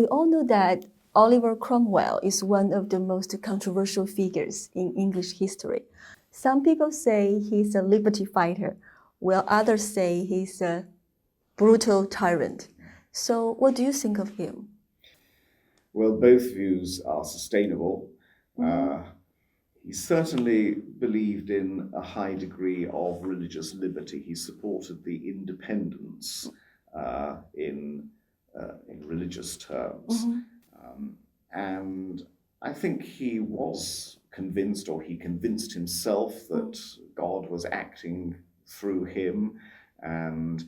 we all know that Oliver Cromwell is one of the most controversial figures in English history. Some people say he's a liberty fighter, while others say he's a brutal tyrant. So what do you think of him? Well, both views are sustainable. He certainly believed in a high degree of religious liberty. He supported the independence in religious terms. And I think he was convinced, or he convinced himself, that God was acting through him and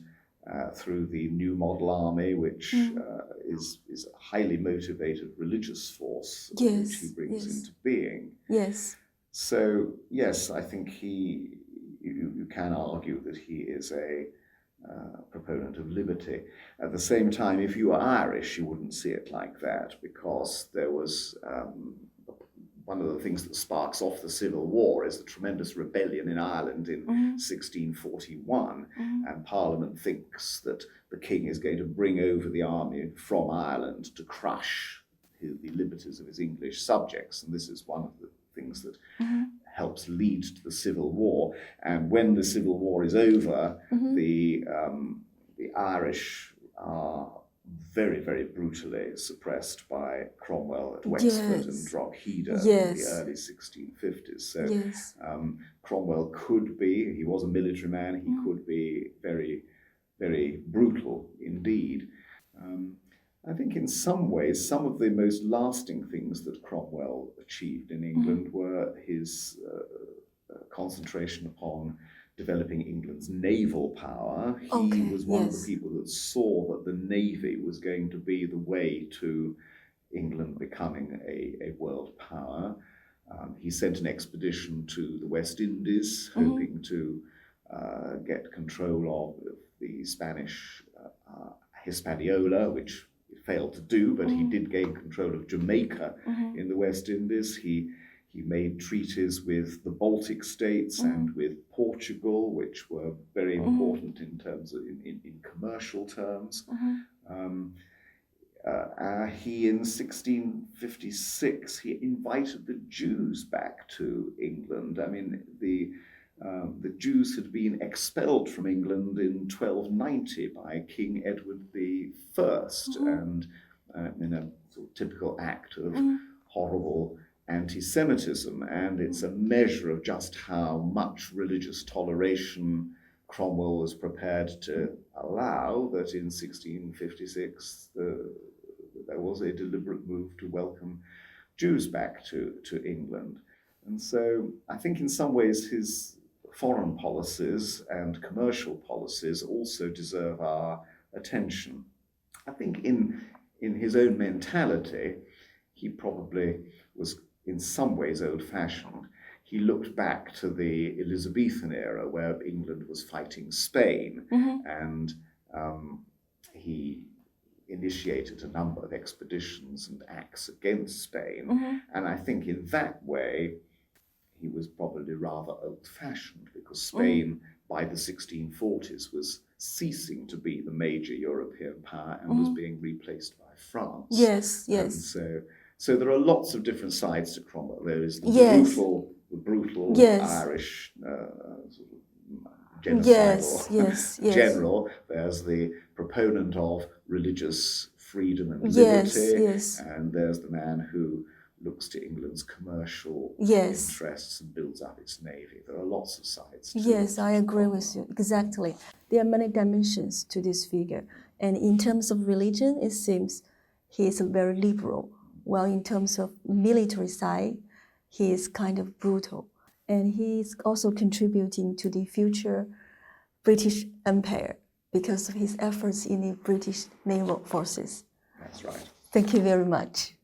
through the New Model Army, which is a highly motivated religious force which he brings into being. Yes. So, yes, I think you can argue that he is a proponent of liberty. At the same time, if you are Irish, you wouldn't see it like that, because there was one of the things that sparks off the Civil War is the tremendous rebellion in Ireland in 1641, and Parliament thinks that the king is going to bring over the army from Ireland to crush the liberties of his English subjects, and this is one of the things that helps lead to the Civil War. And when the Civil War is over, the Irish are very, very brutally suppressed by Cromwell at Wexford and Drogheda in the early 1650s. So Cromwell he was a military man, he could be very, very brutal indeed. I think in some ways, some of the most lasting things that Cromwell achieved in England were his concentration upon developing England's naval power. He was one of the people that saw that the Navy was going to be the way to England becoming a world power. He sent an expedition to the West Indies, hoping to get control of the Spanish Hispaniola, which he failed to do, but he did gain control of Jamaica in the West Indies. He made treaties with the Baltic states and with Portugal, which were very important in terms of in commercial terms. He, in 1656, he invited the Jews back to England. I mean, the Jews had been expelled from England in 1290 by King Edward I, and in a sort of typical act of horrible anti-Semitism, and it's a measure of just how much religious toleration Cromwell was prepared to allow that in 1656 there was a deliberate move to welcome Jews back to England. And so I think in some ways his foreign policies and commercial policies also deserve our attention. I think in his own mentality, he probably was in some ways old-fashioned. He looked back to the Elizabethan era where England was fighting Spain, and he initiated a number of expeditions and acts against Spain. And I think in that way, he was probably rather old-fashioned, because Spain by the 1640s was ceasing to be the major European power and was being replaced by France. Yes. And so there are lots of different sides to Cromwell. There is the brutal Irish sort of genocidal general. There's the proponent of religious freedom and liberty, and there's the man who looks to England's commercial interests and builds up its navy. There are lots of sides to Yes, I agree with you. Exactly. There are many dimensions to this figure. And in terms of religion, it seems he is very liberal. While in terms of military side, he is kind of brutal. And he is also contributing to the future British Empire because of his efforts in the British naval forces. That's right. Thank you very much.